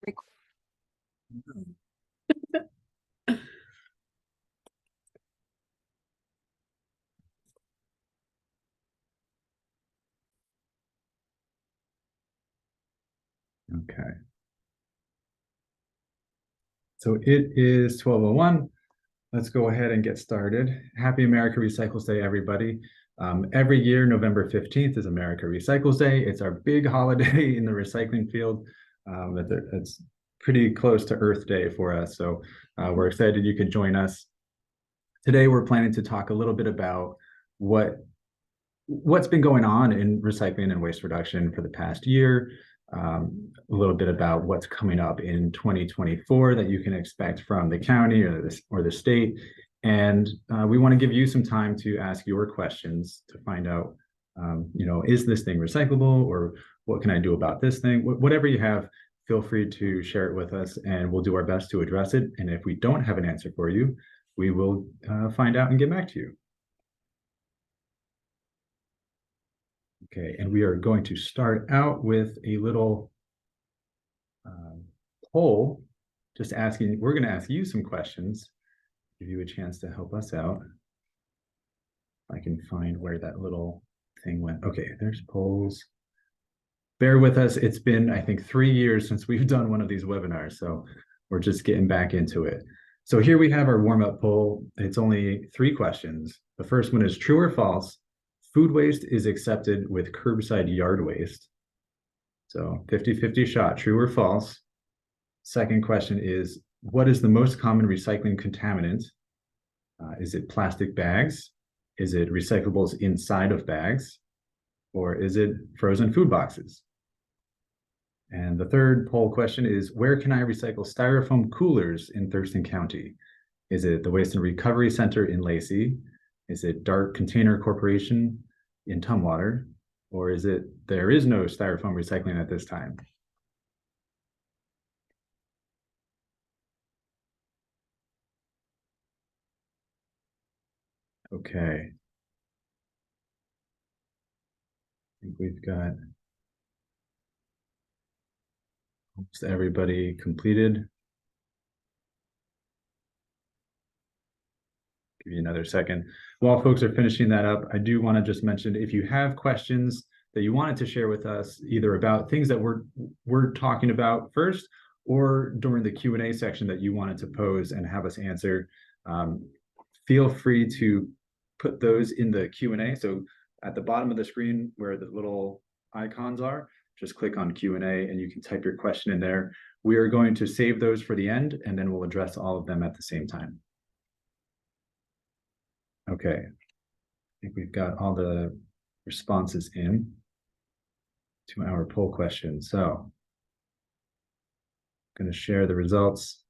Okay. So it is 12:01. Let's go ahead and get started. Happy America Recycles Day, everybody. Every year, November 15th is America Recycles Day. It's our big holiday in the recycling field. It's pretty close to Earth Day for us. So we're excited you could join us. Today, we're planning to talk a little bit about what's been going on in recycling and waste reduction for the past year, a little bit about what's coming up in 2024 that you can expect from the county or the state. And we want to give you some time to ask your questions to find out, is this thing recyclable, or what can I do about this thing? Whatever you have, feel free to share it with us and we'll do our best to address it. And if we don't have an answer for you, we will find out and get back to you. Okay, and we are going to start out with a little poll, just asking, we're going to ask you some questions, give you a chance to help us out. I can find where that little thing went. Okay, there's polls. Bear with us. It's been, I think, 3 years since we've done one of these webinars, so we're just getting back into it. So here we have our warm-up poll. It's only 3 questions. The first one is true or false. Food waste is accepted with curbside yard waste. So 50-50 shot, true or false. Second question is, what is the most common recycling contaminant? Is it plastic bags? Is it recyclables inside of bags? Or is it frozen food boxes? And the third poll question is, where can I recycle styrofoam coolers in Thurston County? Is it the Waste and Recovery Center in Lacey? Is it Dart Container Corporation in Tumwater? Or is it there is no styrofoam recycling at this time? Okay. I think we've got almost everybody completed. Give you another second. While folks are finishing that up, I do want to just mention, if you have questions that you wanted to share with us, either about things that we're talking about first, or during the Q&A section that you wanted to pose and have us answer, feel free to put those in the Q&A. So at the bottom of the screen where the little icons are, just click on Q&A and you can type your question in there. We are going to save those for the end, and then we'll address all of them at the same time. Okay, I think we've got all the responses in to our poll question. So I'm going to share the results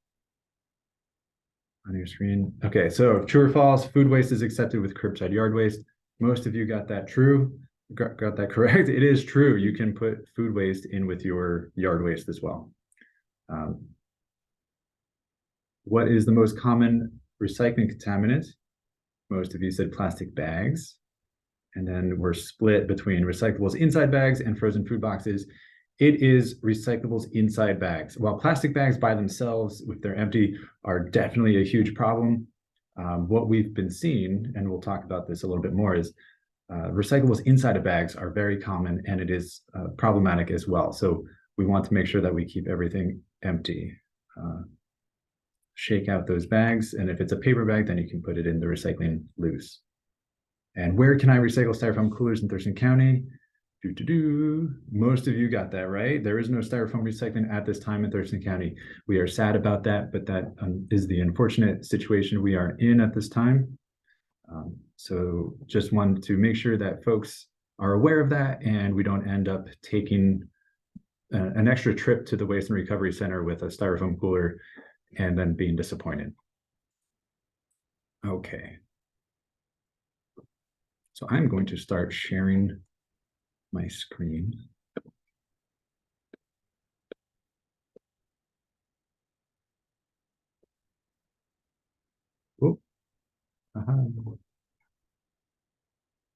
on your screen. Okay, so true or false, food waste is accepted with curbside yard waste. Most of you got that true, got that correct. It is true. You can put food waste in with your yard waste as well. What is the most common recycling contaminant? Most of you said plastic bags. And then we're split between recyclables inside bags and frozen food boxes. It is recyclables inside bags. While plastic bags by themselves, if they're empty, are definitely a huge problem, what we've been seeing, and we'll talk about this a little bit more, is recyclables inside of bags are very common, and it is problematic as well. So we want to make sure that we keep everything empty. Shake out those bags, and if it's a paper bag, then you can put it in the recycling loose. And where can I recycle styrofoam coolers in Thurston County? Most of you got that right. There is no styrofoam recycling at this time in Thurston County. We are sad about that, but that is the unfortunate situation we are in at this time. So just wanted to make sure that folks are aware of that, and we don't end up taking an extra trip to the Waste and Recovery Center with a styrofoam cooler and then being disappointed. Okay. So I'm going to start sharing my screen. Oh.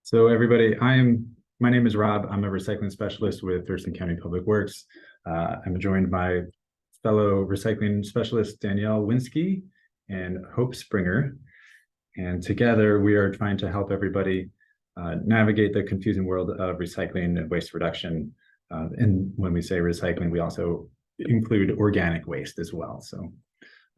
So everybody, my name is Rob. I'm a recycling specialist with Thurston County Public Works. I'm joined by fellow recycling specialist Danielle Winsky and Hope Springer. And together we are trying to help everybody navigate the confusing world of recycling and waste reduction. And when we say recycling, we also include organic waste as well. So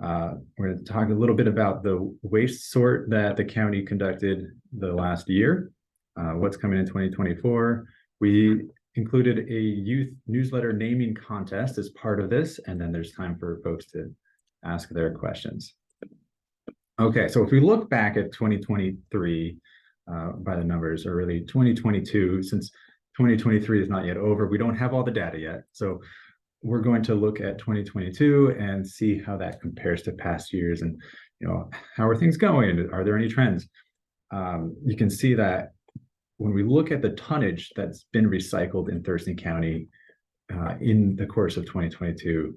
we're going to talk a little bit about the waste sort that the county conducted the last year, what's coming in 2024. We included a youth newsletter naming contest as part of this, and then there's time for folks to ask their questions. Okay, so if we look back at 2023 by the numbers, or really 2022, since 2023 is not yet over, we don't have all the data yet. So we're going to look at 2022 and see how that compares to past years, and how are things going? Are there any trends? You can see that when we look at the tonnage that's been recycled in Thurston County in the course of 2022,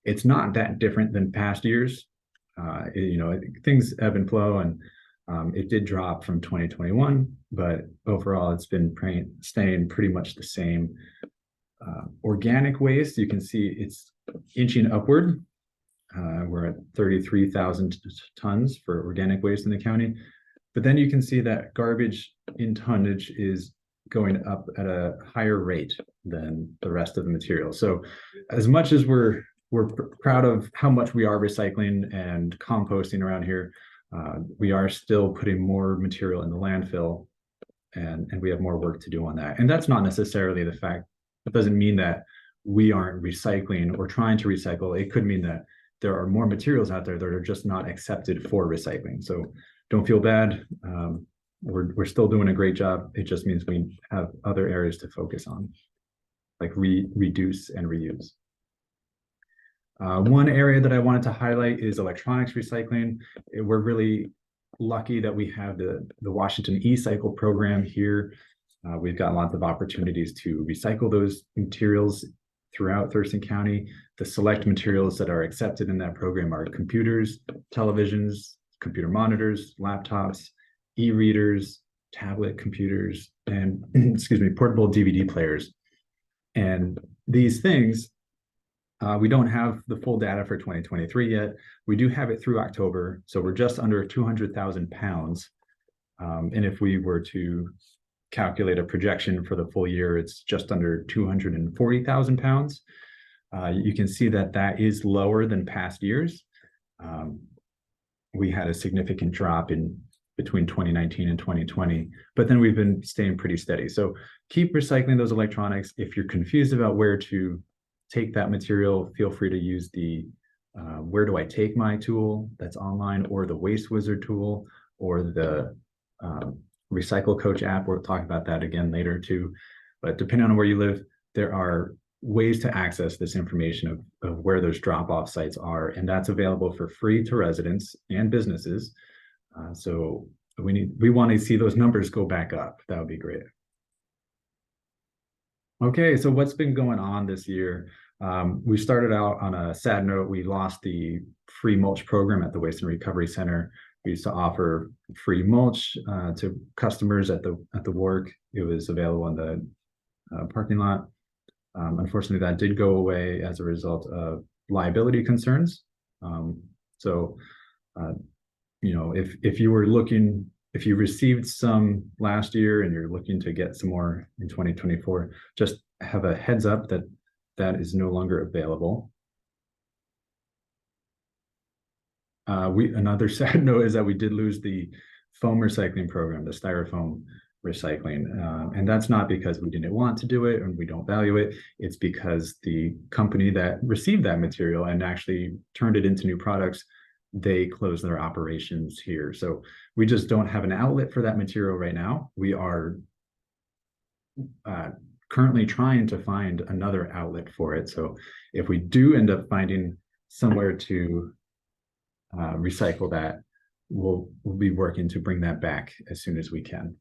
it's not that different than past years. Things ebb and flow, and it did drop from 2021, but overall it's been staying pretty much the same. Organic waste, you can see it's inching upward. We're at 33,000 tons for organic waste in the county, but then you can see that garbage in tonnage is going up at a higher rate than the rest of the material. So as much as we're proud of how much we are recycling and composting around here, we are still putting more material in the landfill, and we have more work to do on that. And that's not necessarily the fact. That doesn't mean that we aren't recycling or trying to recycle. It could mean that there are more materials out there that are just not accepted for recycling. So don't feel bad. We're still doing a great job. It just means we have other areas to focus on, like reduce and reuse. One area that I wanted to highlight is electronics recycling. We're really lucky that we have the Washington E-Cycle program here. We've got lots of opportunities to recycle those materials throughout Thurston County. The select materials that are accepted in that program are computers, televisions, computer monitors, laptops, e-readers, tablet computers, and portable DVD players. And these things, we don't have the full data for 2023 yet. We do have it through October, so we're just under 200,000 pounds. And if we were to calculate a projection for the full year, it's just under 240,000 pounds. You can see that is lower than past years. We had a significant drop in between 2019 and 2020, but then we've been staying pretty steady. So keep recycling those electronics. If you're confused about where to take that material, feel free to use the Where Do I Take My tool that's online, or the Waste Wizard tool, or the Recycle Coach app. We'll talk about that again later too. But depending on where you live, there are ways to access this information of where those drop-off sites are, and that's available for free to residents and businesses. So we want to see those numbers go back up. That would be great. Okay, so what's been going on this year? We started out on a sad note. We lost the free mulch program at the Waste and Recovery Center. We used to offer free mulch to customers at the work. It was available in the parking lot. Unfortunately, that did go away as a result of liability concerns. If you received some last year and you're looking to get some more in 2024, just have a heads up that is no longer available. Another sad note is that we did lose the foam recycling program, the styrofoam recycling. And that's not because we didn't want to do it and we don't value it. It's because the company that received that material and actually turned it into new products, they closed their operations here. So we just don't have an outlet for that material right now. We are currently trying to find another outlet for it. So if we do end up finding somewhere to recycle that, we'll be working to bring that back as soon as we can.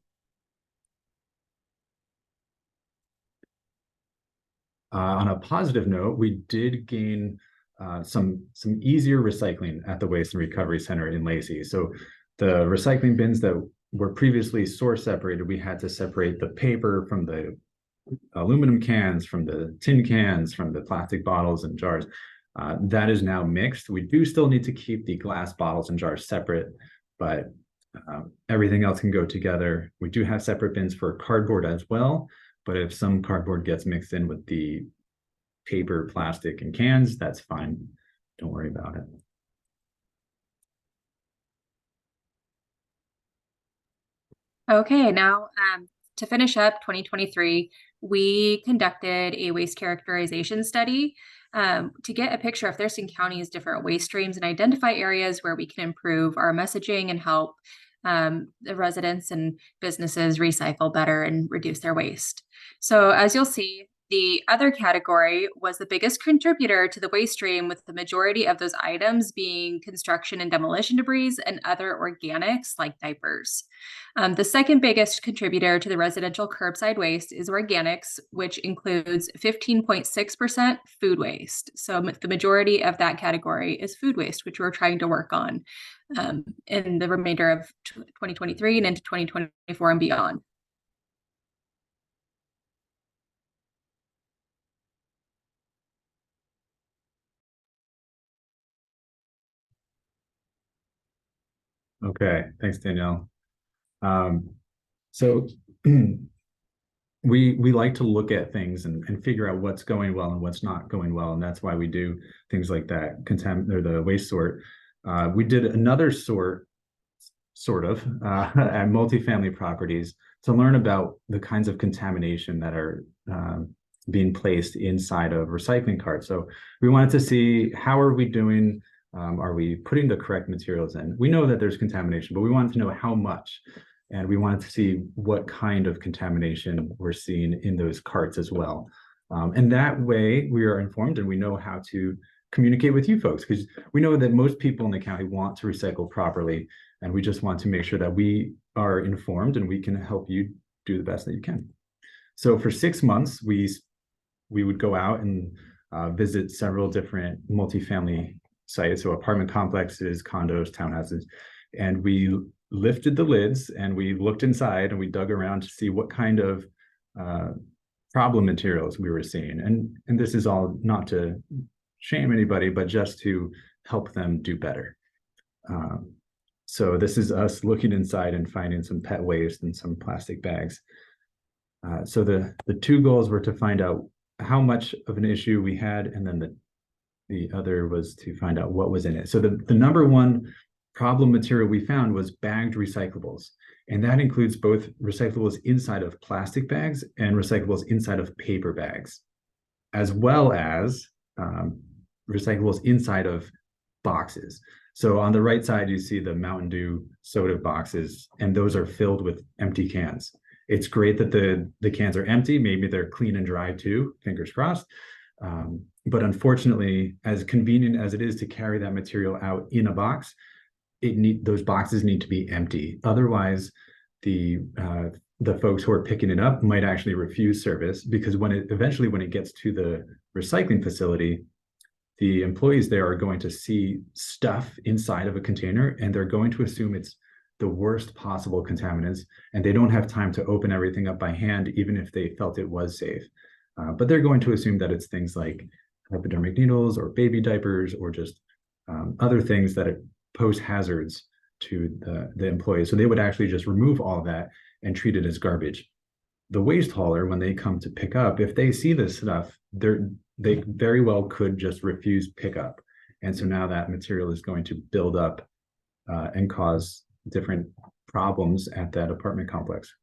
On a positive note, we did gain some easier recycling at the Waste and Recovery Center in Lacey. So the recycling bins that were previously source separated, we had to separate the paper from the aluminum cans, from the tin cans, from the plastic bottles and jars. That is now mixed. We do still need to keep the glass bottles and jars separate, but everything else can go together. We do have separate bins for cardboard as well, but if some cardboard gets mixed in with the paper, plastic, and cans, that's fine. Don't worry about it. Okay, now to finish up 2023, we conducted a waste characterization study to get a picture of Thurston County's different waste streams and identify areas where we can improve our messaging and help the residents and businesses recycle better and reduce their waste. So as you'll see, the other category was the biggest contributor to the waste stream, with the majority of those items being construction and demolition debris and other organics like diapers. The second biggest contributor to the residential curbside waste is organics, which includes 15.6% food waste. So the majority of that category is food waste, which we're trying to work on in the remainder of 2023 and into 2024 and beyond. Okay, thanks, Danielle. So we like to look at things and figure out what's going well and what's not going well, and that's why we do things like that, or the waste sort. We did another sort of at multifamily properties to learn about the kinds of contamination that are being placed inside of recycling carts. So we wanted to see, how are we doing? Are we putting the correct materials in? We know that there's contamination, but we wanted to know how much. And we wanted to see what kind of contamination we're seeing in those carts as well. And that way we are informed and we know how to communicate with you folks, because we know that most people in the county want to recycle properly. And we just want to make sure that we are informed and we can help you do the best that you can. So for 6 months, we would go out and visit several different multifamily sites, so apartment complexes, condos, townhouses, and we lifted the lids and we looked inside and we dug around to see what kind of problem materials we were seeing. And this is all not to shame anybody, but just to help them do better. So this is us looking inside and finding some pet waste and some plastic bags. So the two goals were to find out how much of an issue we had, and then the other was to find out what was in it. So the number one problem material we found was bagged recyclables. And that includes both recyclables inside of plastic bags and recyclables inside of paper bags, as well as recyclables inside of boxes. So on the right side, you see the Mountain Dew soda boxes, and those are filled with empty cans. It's great that the cans are empty. Maybe they're clean and dry too, fingers crossed. But unfortunately, as convenient as it is to carry that material out in a box, those boxes need to be empty. Otherwise, the folks who are picking it up might actually refuse service, because eventually when it gets to the recycling facility, the employees there are going to see stuff inside of a container and they're going to assume it's the worst possible contaminants, and they don't have time to open everything up by hand, even if they felt it was safe. But they're going to assume that it's things like hypodermic needles or baby diapers or just other things that pose hazards to the employees. So they would actually just remove all of that and treat it as garbage. The waste hauler, when they come to pick up, if they see this stuff, they very well could just refuse pickup. And so now that material is going to build up and cause different problems at that apartment complex.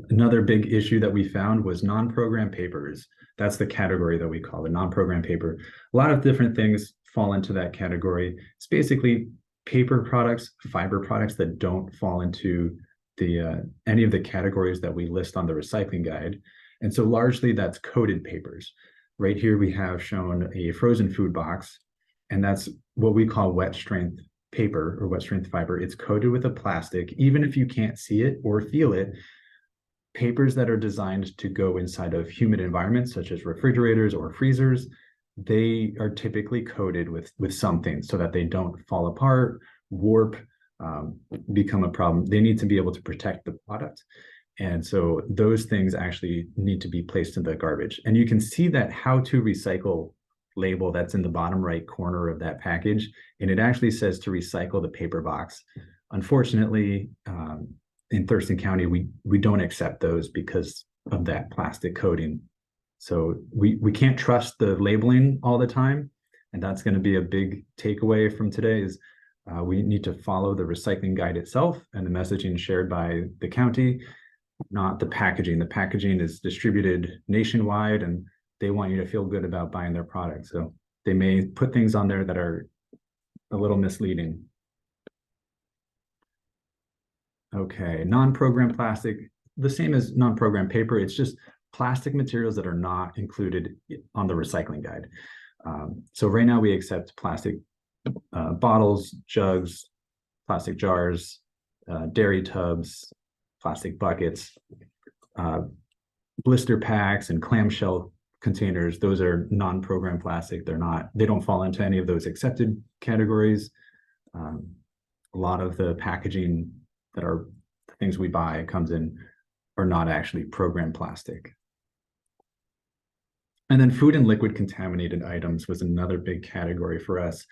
Another big issue that we found was non-program papers. That's the category that we call it, non-program paper. A lot of different things fall into that category. It's basically paper products, fiber products that don't fall into any of the categories that we list on the recycling guide. And so largely that's coated papers. Right here we have shown a frozen food box, and that's what we call wet strength paper or wet strength fiber. It's coated with a plastic. Even if you can't see it or feel it, papers that are designed to go inside of humid environments, such as refrigerators or freezers, they are typically coated with something so that they don't fall apart, warp, become a problem. They need to be able to protect the product. And so those things actually need to be placed in the garbage. And you can see that how to recycle label that's in the bottom right corner of that package. And it actually says to recycle the paper box. Unfortunately, in Thurston County, we don't accept those because of that plastic coating. So we can't trust the labeling all the time. And that's going to be a big takeaway from today is we need to follow the recycling guide itself and the messaging shared by the county, not the packaging. The packaging is distributed nationwide and they want you to feel good about buying their product. So they may put things on there that are a little misleading. Okay, non-programmed plastic, the same as non-programmed paper. It's just plastic materials that are not included on the recycling guide. So right now we accept plastic bottles, jugs, plastic jars, dairy tubs, plastic buckets, blister packs and clamshell containers. Those are non-programmed plastic. They don't fall into any of those accepted categories. A lot of the packaging that are things we buy comes in are not actually programmed plastic. And then food and liquid contaminated items was another big category for us.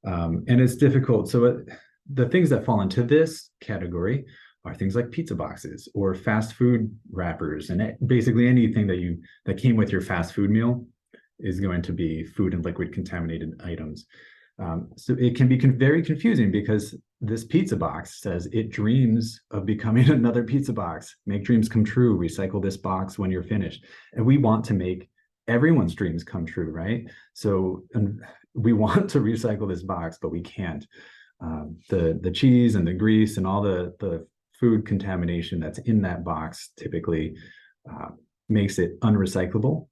And it's difficult. So the things that fall into this category are things like pizza boxes or fast food wrappers, and basically anything that came with your fast food meal is going to be food and liquid contaminated items. So it can be very confusing because this pizza box says it dreams of becoming another pizza box. Make dreams come true. Recycle this box when you're finished. And we want to make everyone's dreams come true, right? So we want to recycle this box, but we can't. The cheese and the grease and all the food contamination that's in that box typically makes it unrecyclable.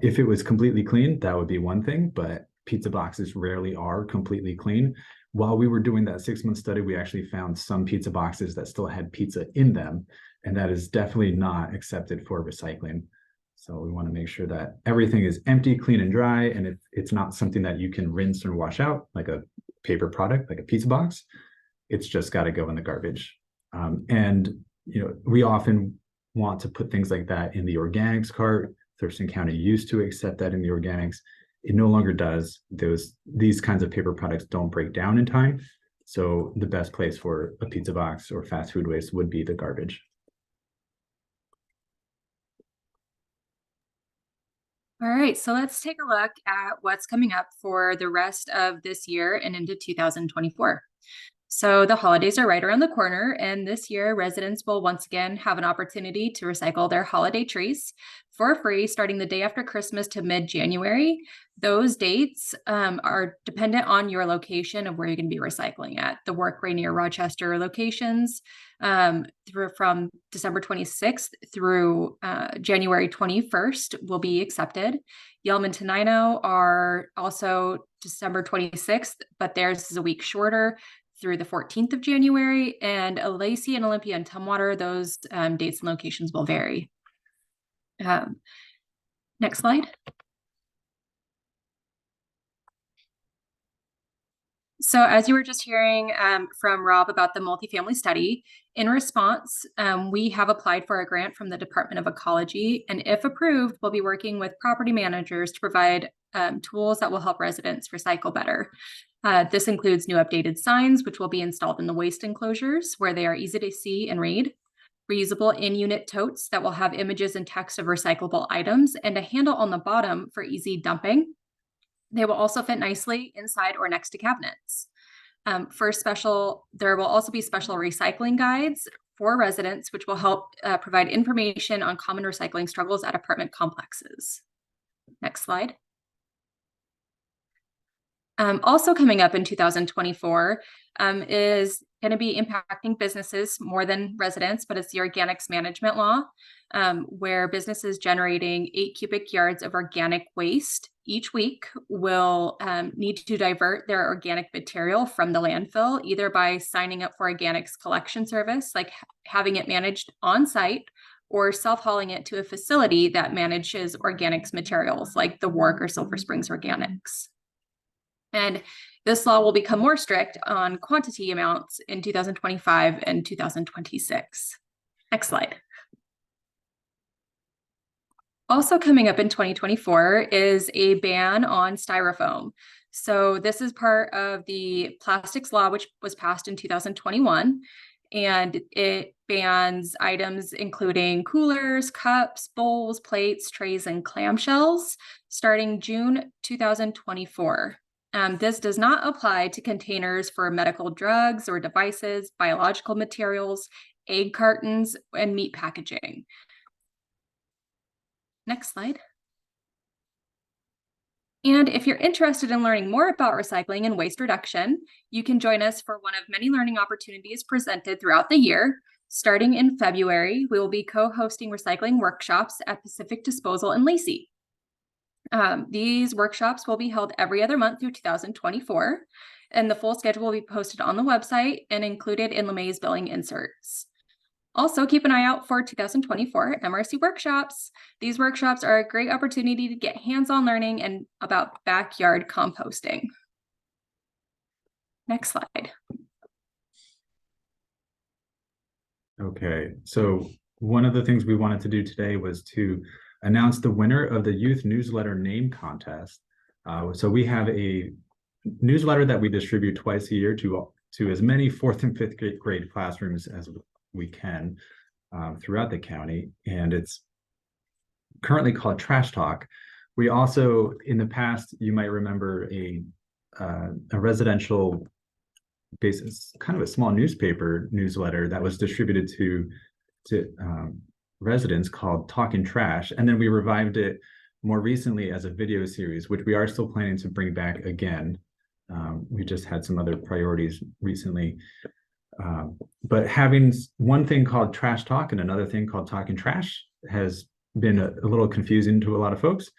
If it was completely clean, that would be one thing, but pizza boxes rarely are completely clean. While we were doing that 6-month study, we actually found some pizza boxes that still had pizza in them, and that is definitely not accepted for recycling. So we want to make sure that everything is empty, clean, and dry, and it's not something that you can rinse and wash out like a paper product, like a pizza box. It's just got to go in the garbage. And we often want to put things like that in the organics cart. Thurston County used to accept that in the organics. It no longer does. These kinds of paper products don't break down in time. So the best place for a pizza box or fast food waste would be the garbage. All right, so let's take a look at what's coming up for the rest of this year and into 2024. So the holidays are right around the corner, and this year residents will once again have an opportunity to recycle their holiday trees for free starting the day after Christmas to mid-January. Those dates are dependent on your location of where you're going to be recycling at. The Work, Rainier, Rochester locations from December 26th through January 21st will be accepted. Yelm and Tenino are also December 26th, but theirs is a week shorter through the 14th of January, and Lacey and Olympia and Tumwater, those dates and locations will vary. Next slide. So as you were just hearing from Rob about the multifamily study, in response, we have applied for a grant from the Department of Ecology, and if approved, we'll be working with property managers to provide tools that will help residents recycle better. This includes new updated signs, which will be installed in the waste enclosures where they are easy to see and read, reusable in-unit totes that will have images and text of recyclable items, and a handle on the bottom for easy dumping. They will also fit nicely inside or next to cabinets. There will also be special recycling guides for residents, which will help provide information on common recycling struggles at apartment complexes. Next slide. Also coming up in 2024 is going to be impacting businesses more than residents, but it's the organics management law, where businesses generating 8 cubic yards of organic waste each week will need to divert their organic material from the landfill, either by signing up for organics collection service, like having it managed on site, or self-hauling it to a facility that manages organics materials like the Wark or Silver Springs Organics. And this law will become more strict on quantity amounts in 2025 and 2026. Next slide. Also coming up in 2024 is a ban on styrofoam. So this is part of the plastics law, which was passed in 2021, and it bans items including coolers, cups, bowls, plates, trays, and clamshells starting June 2024. This does not apply to containers for medical drugs or devices, biological materials, egg cartons, and meat packaging. Next slide. And if you're interested in learning more about recycling and waste reduction, you can join us for one of many learning opportunities presented throughout the year. Starting in February, we will be co-hosting recycling workshops at Pacific Disposal in Lacey. These workshops will be held every other month through 2024, and the full schedule will be posted on the website and included in LeMay's billing inserts. Also, keep an eye out for 2024 MRC workshops. These workshops are a great opportunity to get hands-on learning and about backyard composting. Next slide. Okay, so one of the things we wanted to do today was to announce the winner of the Youth Newsletter Name Contest. So we have a newsletter that we distribute twice a year to as many 4th and 5th grade classrooms as we can throughout the county, and it's currently called Trash Talk. We also, in the past, you might remember a residential basis, kind of a small newspaper newsletter that was distributed to residents called Talking Trash, and then we revived it more recently as a video series, which we are still planning to bring back again. We just had some other priorities recently. But having one thing called Trash Talk and another thing called Talking Trash has been a little confusing to a lot of folks.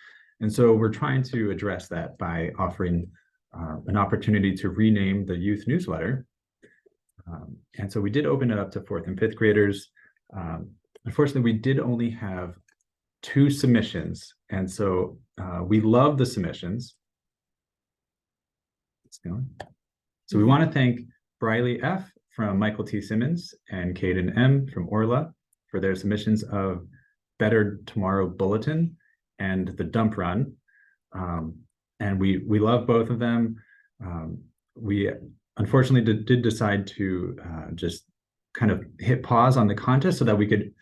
And so we're trying to address that by offering an opportunity to rename the youth newsletter. And so we did open it up to 4th and 5th graders. Unfortunately, we did only have 2 submissions. And so we love the submissions. Let's go. So we want to thank Briley F. from Michael T. Simmons and Caden M. from Orla for their submissions of Better Tomorrow Bulletin and the Dump Run. And we love both of them. We unfortunately did decide to just kind of hit pause on the contest so that we could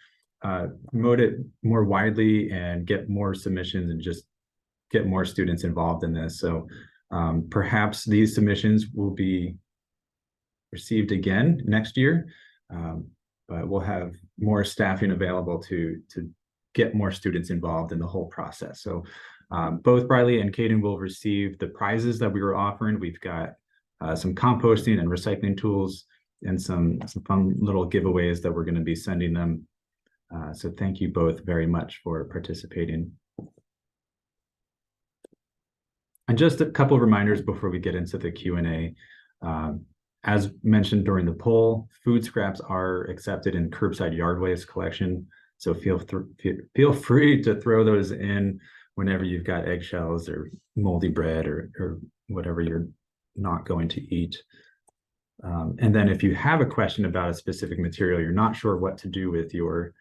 promote it more widely and get more submissions and just get more students involved in this. So perhaps these submissions will be received again next year, but we'll have more staffing available to get more students involved in the whole process. So both Briley and Caden will receive the prizes that we were offering. We've got some composting and recycling tools and some fun little giveaways that we're going to be sending them. So thank you both very much for participating. And just a couple of reminders before we get into the Q&A. As mentioned during the poll, food scraps are accepted in curbside yard waste collection. So feel free to throw those in whenever you've got eggshells or moldy bread or whatever you're not going to eat. And then if you have a question about a specific material, you're not sure what to do with your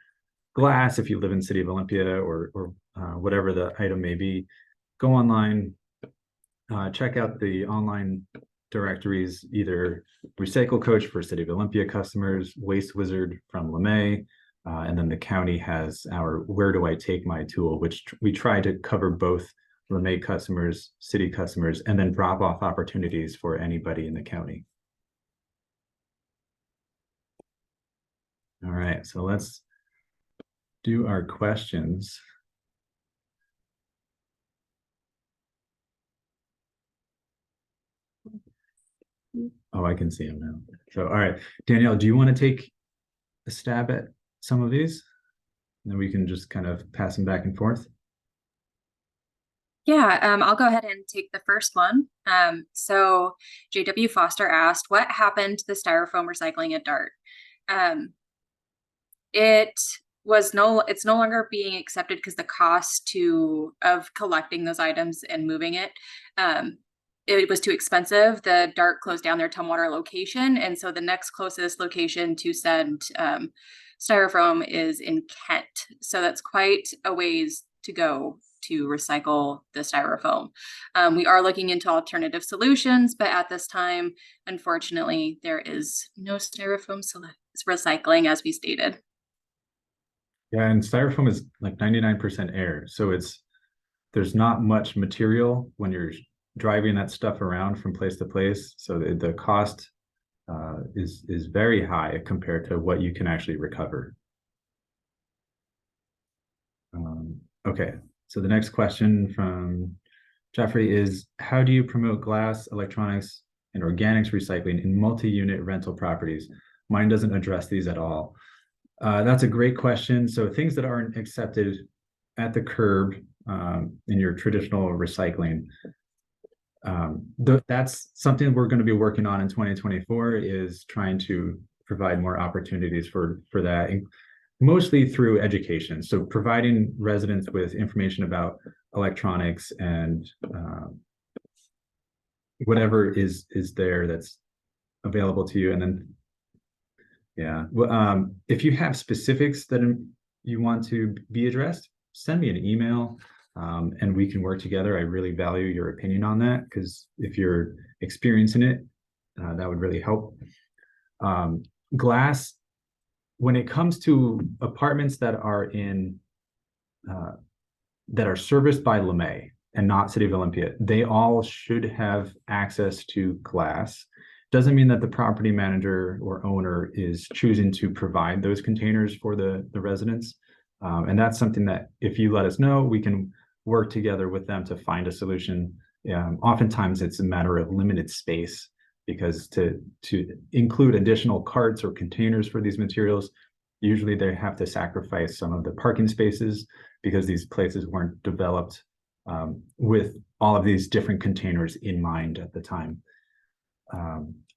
glass, if you live in City of Olympia or whatever the item may be, go online, check out the online directories, either Recycle Coach for City of Olympia customers, Waste Wizard from LeMay, and then the county has our Where Do I Take My tool, which we try to cover both LeMay customers, city customers, and then drop off opportunities for anybody in the county. All right, so let's do our questions. Oh, I can see them now. So, all right, Danielle, do you want to take a stab at some of these? And then we can just kind of pass them back and forth. Yeah, I'll go ahead and take the first one. So JW Foster asked, what happened to the styrofoam recycling at DART? It's no longer being accepted because the cost of collecting those items and moving it was too expensive. The DART closed down their Tumwater location, and so the next closest location to send styrofoam is in Kent. So that's quite a ways to go to recycle the styrofoam. We are looking into alternative solutions, but at this time, unfortunately, there is no styrofoam recycling, as we stated. Yeah, and styrofoam is like 99% air. So there's not much material when you're driving that stuff around from place to place. So the cost is very high compared to what you can actually recover. Okay, so the next question from Jeffrey is, how do you promote glass, electronics, and organics recycling in multi-unit rental properties? Mine doesn't address these at all. That's a great question. So things that aren't accepted at the curb in your traditional recycling, that's something we're going to be working on in 2024, is trying to provide more opportunities for that, mostly through education. So providing residents with information about electronics and whatever is there that's available to you. And then, yeah, well, if you have specifics that you want to be addressed, send me an email and we can work together. I really value your opinion on that, because if you're experiencing it, that would really help. Glass, when it comes to apartments that are in that are serviced by LeMay and not City of Olympia, they all should have access to glass. Doesn't mean that the property manager or owner is choosing to provide those containers for the residents. And that's something that, if you let us know, we can work together with them to find a solution. Oftentimes it's a matter of limited space, because to include additional carts or containers for these materials, usually they have to sacrifice some of the parking spaces, because these places weren't developed with all of these different containers in mind at the time.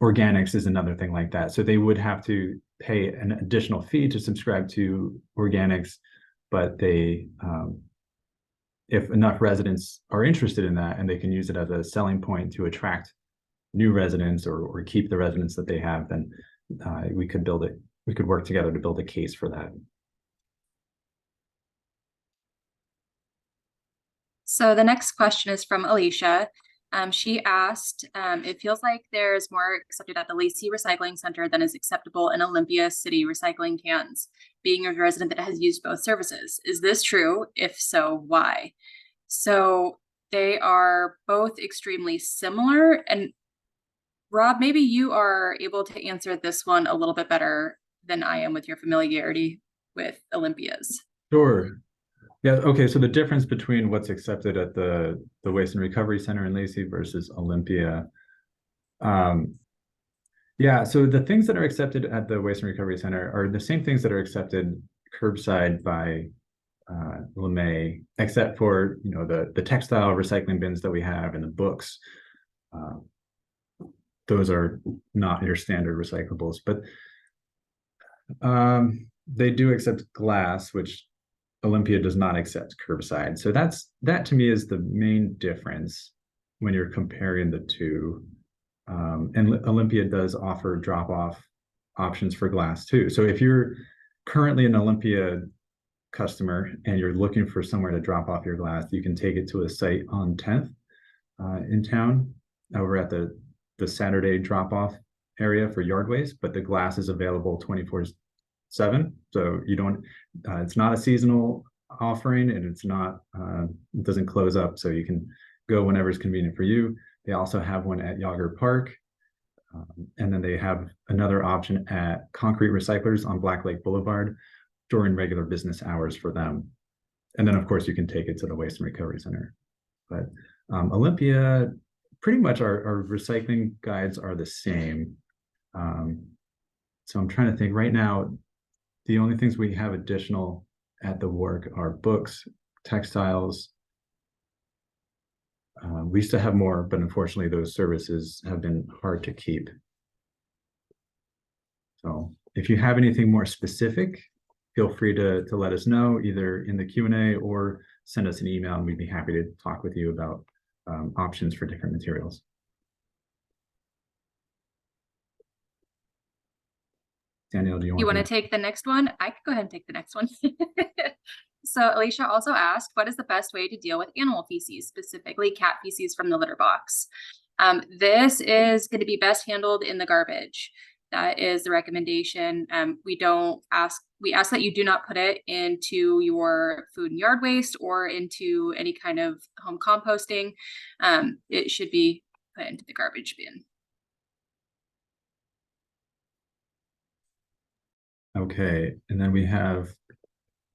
Organics is another thing like that. So they would have to pay an additional fee to subscribe to organics, but they, if enough residents are interested in that and they can use it as a selling point to attract new residents or keep the residents that they have, then we could build it. We could work together to build a case for that. So the next question is from Alicia. She asked, it feels like there's more accepted at the Lacey Recycling Center than is acceptable in Olympia City recycling cans, being a resident that has used both services. Is this true? If so, why? So they are both extremely similar. And Rob, maybe you are able to answer this one a little bit better than I am with your familiarity with Olympia's. Sure. Yeah, okay, so the difference between what's accepted at the Waste and Recovery Center in Lacey versus Olympia. Yeah, so the things that are accepted at the Waste and Recovery Center are the same things that are accepted curbside by LeMay, except for, you know, the textile recycling bins that we have and the books. Those are not your standard recyclables, but they do accept glass, which Olympia does not accept curbside. So that to me is the main difference when you're comparing the two. And Olympia does offer drop-off options for glass too. So if you're currently an Olympia customer and you're looking for somewhere to drop off your glass, you can take it to a site on 10th in town over at the Saturday drop-off area for yard waste, but the glass is available 24/7. So you don't, it's not a seasonal offering, and it's not, it doesn't close up. So you can go whenever it's convenient for you. They also have one at Yager Park. And then they have another option at Concrete Recyclers on Black Lake Boulevard during regular business hours for them. And then of course you can take it to the Waste and Recovery Center. But Olympia, pretty much our recycling guides are the same. So I'm trying to think right now, the only things we have additional at the work are books, textiles. We used to have more, but unfortunately those services have been hard to keep. So if you have anything more specific, feel free to let us know either in the Q&A or send us an email, and we'd be happy to talk with you about options for different materials. Danielle, do you You want want to take the next one? I could go ahead and take the next one. So Alicia also asked, what is the best way to deal with animal feces, specifically cat feces from the litter box? This is going to be best handled in the garbage. That is the recommendation. We ask that you do not put it into your food and yard waste or into any kind of home composting. It should be put into the garbage bin. Okay, and then we have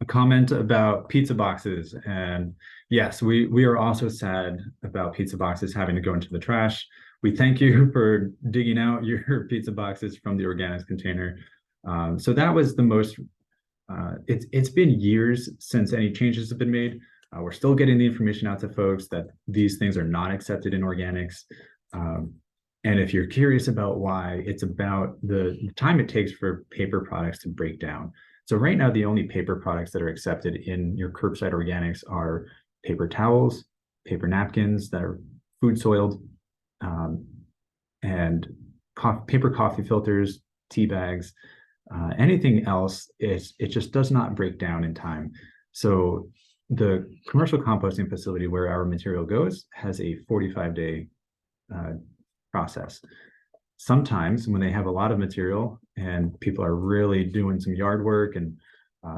a comment about pizza boxes. And yes, we are also sad about pizza boxes having to go into the trash. We thank you for digging out your pizza boxes from the organics container. So that was the most, it's been years since any changes have been made. We're still getting the information out to folks that these things are not accepted in organics. And if you're curious about why, it's about the time it takes for paper products to break down. So right now, the only paper products that are accepted in your curbside organics are paper towels, paper napkins that are food soiled, and paper coffee filters, tea bags. Anything else, it just does not break down in time. So the commercial composting facility where our material goes has a 45-day process. Sometimes when they have a lot of material and people are really doing some yard work and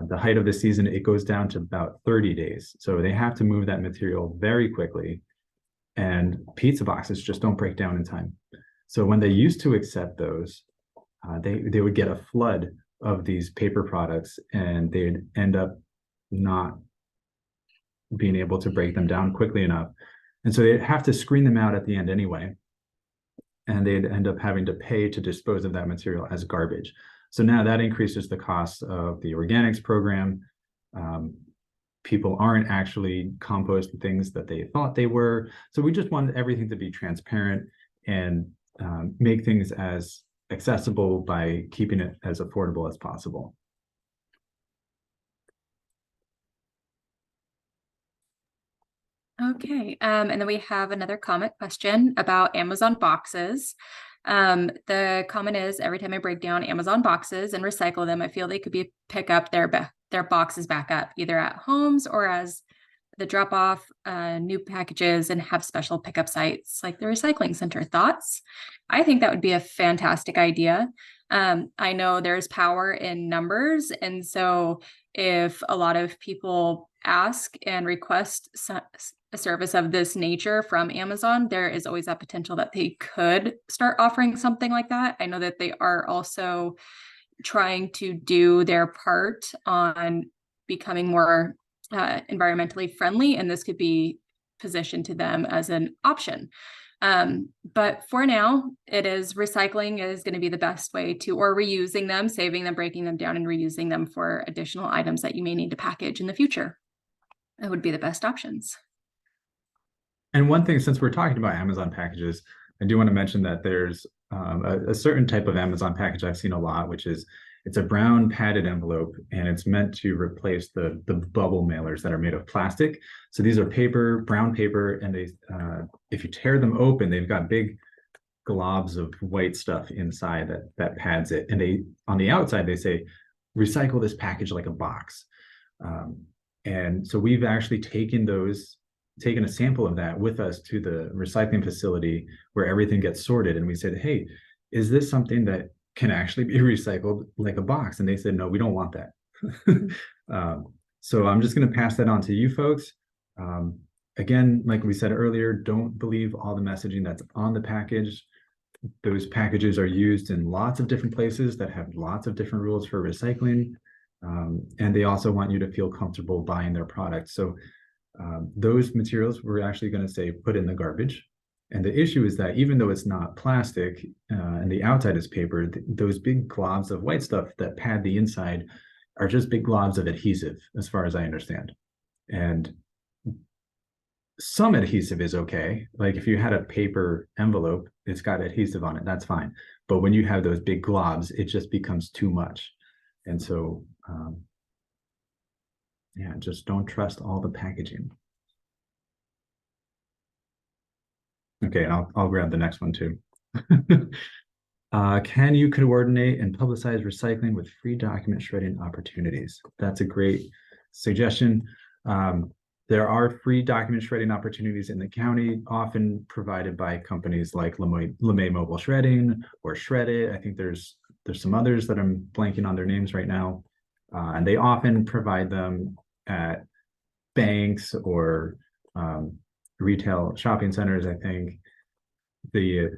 the height of the season, it goes down to about 30 days. So they have to move that material very quickly, and pizza boxes just don't break down in time. So when they used to accept those, they would get a flood of these paper products, and they'd end up not being able to break them down quickly enough. And so they'd have to screen them out at the end anyway. And they'd end up having to pay to dispose of that material as garbage. So now that increases the cost of the organics program. People aren't actually composting things that they thought they were. So we just want everything to be transparent and make things as accessible by keeping it as affordable as possible. Okay, and then we have another comment question about Amazon boxes. The comment is, every time I break down Amazon boxes and recycle them, I feel they could pick up their boxes back up, either at homes or as the drop off new packages, and have special pickup sites like the recycling center. Thoughts? I think that would be a fantastic idea. I know there's power in numbers, and so if a lot of people ask and request a service of this nature from Amazon, there is always that potential that they could start offering something like that. I know that they are also trying to do their part on becoming more environmentally friendly, and this could be positioned to them as an option. But for now, it is recycling is going to be the best way to, or reusing them, saving them, breaking them down, and reusing them for additional items that you may need to package in the future. That would be the best options. And one thing, since we're talking about Amazon packages, I do want to mention that there's a certain type of Amazon package I've seen a lot, which is it's a brown padded envelope, and it's meant to replace the bubble mailers that are made of plastic. So these are brown paper, and they if you tear them open, they've got big globs of white stuff inside that pads it. And they, on the outside, they say, recycle this package like a box. And so we've actually taken a sample of that with us to the recycling facility where everything gets sorted. And we said, hey, is this something that can actually be recycled like a box? And they said, no, we don't want that. So I'm just going to pass that on to you folks. Again, like we said earlier, don't believe all the messaging that's on the package. Those packages are used in lots of different places that have lots of different rules for recycling. And they also want you to feel comfortable buying their products. So those materials we're actually going to say put in the garbage. And the issue is that even though it's not plastic and the outside is paper, those big globs of white stuff that pad the inside are just big globs of adhesive, as far as I understand. And some adhesive is okay. Like if you had a paper envelope, it's got adhesive on it, that's fine. But when you have those big globs, it just becomes too much. And so, yeah, just don't trust all the packaging. Okay, I'll grab the next one too. Can you coordinate and publicize recycling with free document shredding opportunities? That's a great suggestion. There are free document shredding opportunities in the county, often provided by companies like LeMay Mobile Shredding or Shred It. I think there's some others that I'm blanking on their names right now. And they often provide them at banks or retail shopping centers. I think the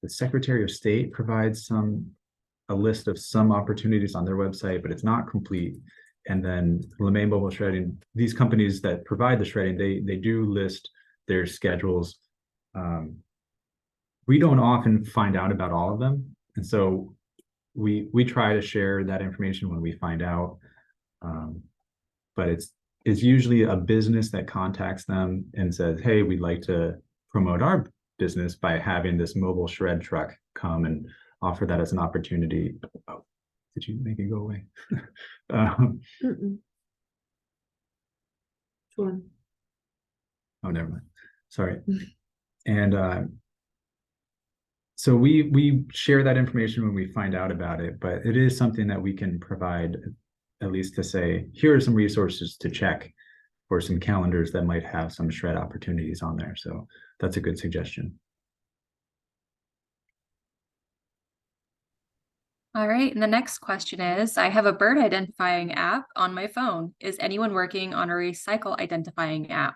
Secretary of State provides a list of some opportunities on their website, but it's not complete. And then LeMay Mobile Shredding, these companies that provide the shredding, they do list their schedules. We don't often find out about all of them, and so we try to share that information when we find out. But it's usually a business that contacts them and says, "Hey, we'd like to promote our business by having this mobile shred truck come and offer that as an opportunity." Oh, did you make it go away? One. Oh, never mind. Sorry. And so we share that information when we find out about it, but it is something that we can provide, at least to say, here are some resources to check for some calendars that might have some shred opportunities on there. So that's a good suggestion. All right, and the next question is, I have a bird identifying app on my phone. Is anyone working on a recycle identifying app?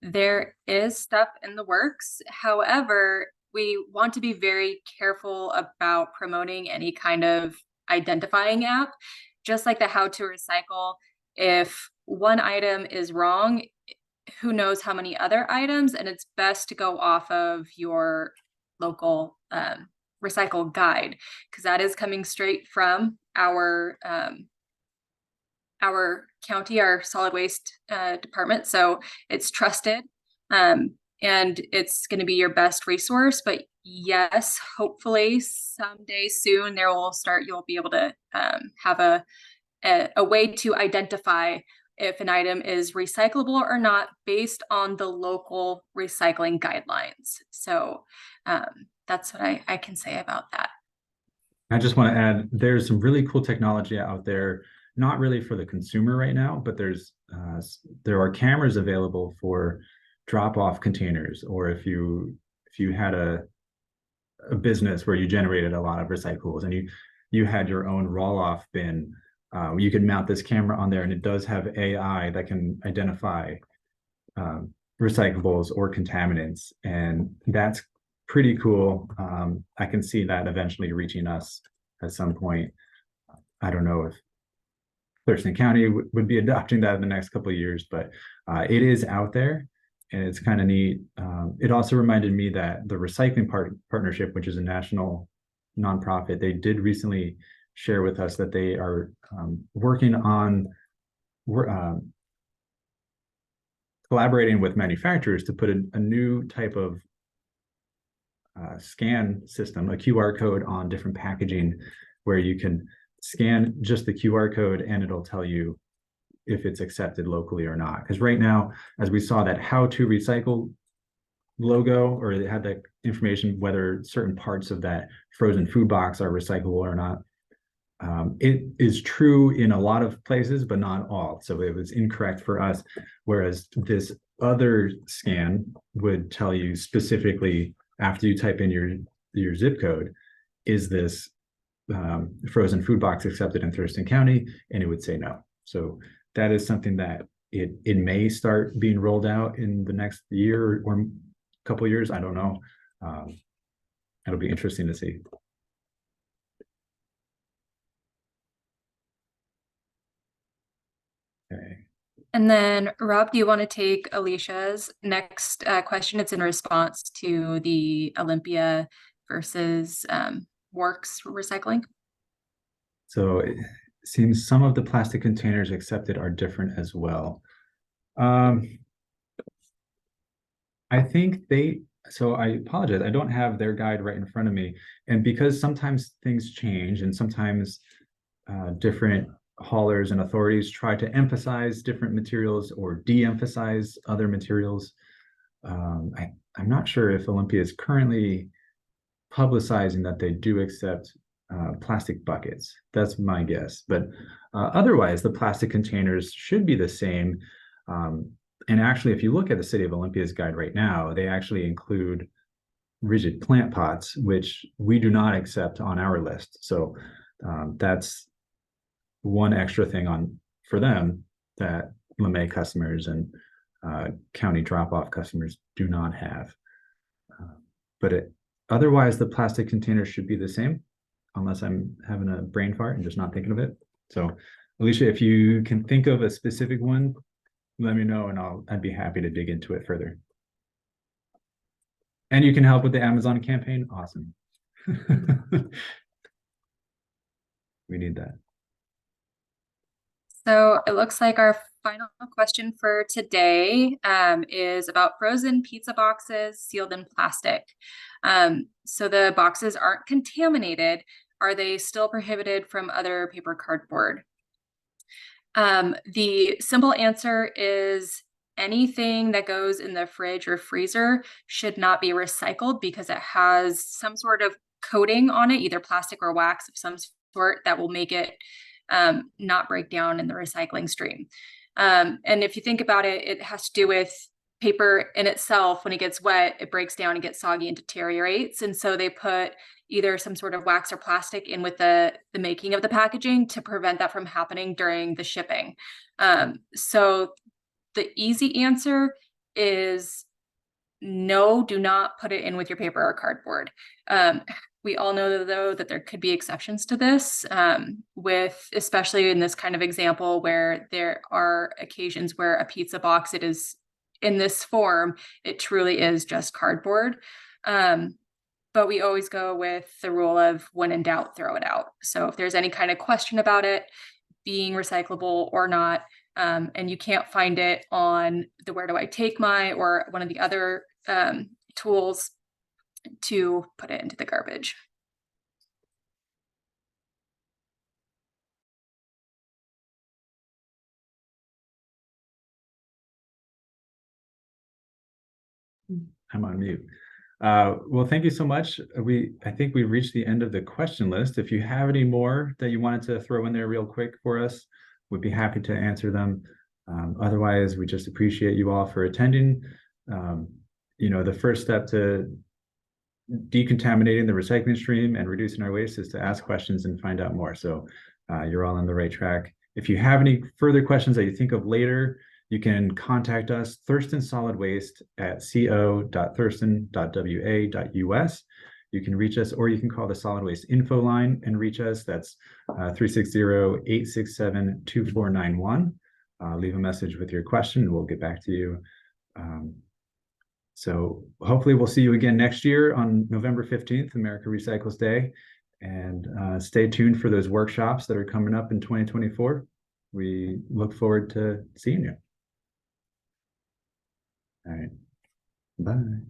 There is stuff in the works. However, we want to be very careful about promoting any kind of identifying app, just like the how to recycle. If one item is wrong, who knows how many other items, and it's best to go off of your local recycle guide, because that is coming straight from our county, our solid waste department. So it's trusted, and it's going to be your best resource. But yes, hopefully someday soon you'll be able to have a way to identify if an item is recyclable or not based on the local recycling guidelines. So that's what I can say about that. I just want to add, there's some really cool technology out there, not really for the consumer right now, but there are cameras available for drop-off containers, or if you had a business where you generated a lot of recyclables and you had your own roll-off bin, you could mount this camera on there, and it does have AI that can identify recyclables or contaminants, and that's pretty cool. I can see that eventually reaching us at some point. I don't know if Thurston County would be adopting that in the next couple of years, but it is out there and it's kind of neat. It also reminded me that the Recycling Partnership, which is a national nonprofit, they did recently share with us that they are working on collaborating with manufacturers to put a new type of scan system, a QR code on different packaging, where you can scan just the QR code and it'll tell you if it's accepted locally or not. Because right now, as we saw, that how to recycle logo, or it had that information whether certain parts of that frozen food box are recyclable or not. It is true in a lot of places, but not all. So it was incorrect for us. Whereas this other scan would tell you specifically, after you type in your zip code, is this frozen food box accepted in Thurston County? And it would say no. So that is something that it may start being rolled out in the next year or couple of years. I don't know. It'll be interesting to see. Okay. And then, Rob, do you want to take Alicia's next question? It's in response to the Olympia versus Works recycling. So it seems some of the plastic containers accepted are different as well. I think so I apologize, I don't have their guide right in front of me. And because sometimes things change and sometimes different haulers and authorities try to emphasize different materials or de-emphasize other materials. I'm not sure if Olympia is currently publicizing that they do accept plastic buckets. That's my guess. But otherwise, the plastic containers should be the same. And actually, if you look at the City of Olympia's guide right now, they actually include rigid plant pots, which we do not accept on our list. So that's one extra thing on for them that LeMay customers and county drop-off customers do not have. But otherwise, the plastic containers should be the same, unless I'm having a brain fart and just not thinking of it. So, Alicia, if you can think of a specific one, let me know, and I'd be happy to dig into it further. And you can help with the Amazon campaign. Awesome. We need that. So it looks like our final question for today is about frozen pizza boxes sealed in plastic. So the boxes aren't contaminated. Are they still prohibited from other paper cardboard? The simple answer is anything that goes in the fridge or freezer should not be recycled because it has some sort of coating on it, either plastic or wax of some sort, that will make it not break down in the recycling stream. And if you think about it, it has to do with paper in itself. When it gets wet, it breaks down and gets soggy and deteriorates. And so they put either some sort of wax or plastic in with the making of the packaging to prevent that from happening during the shipping. So the easy answer is no, do not put it in with your paper or cardboard. We all know, though, that there could be exceptions to this, with especially in this kind of example where there are occasions where a pizza box, it is in this form, it truly is just cardboard. But we always go with the rule of when in doubt, throw it out. So if there's any kind of question about it being recyclable or not, and you can't find it on the Where Do I Take My or one of the other tools, to put it into the garbage. I'm on mute. Well, thank you so much. I think we've reached the end of the question list. If you have any more that you wanted to throw in there real quick for us, we'd be happy to answer them. Otherwise, we just appreciate you all for attending. The first step to decontaminating the recycling stream and reducing our waste is to ask questions and find out more. So you're all on the right track. If you have any further questions that you think of later, you can contact us, Thurston Solid Waste, at co.thurston.wa.us. You can reach us, or you can call the Solid Waste Info line and reach us. That's 360-867-2491. Leave a message with your question and we'll get back to you. So hopefully we'll see you again next year on November 15th, America Recycles Day. And stay tuned for those workshops that are coming up in 2024. We look forward to seeing you. All right. Bye.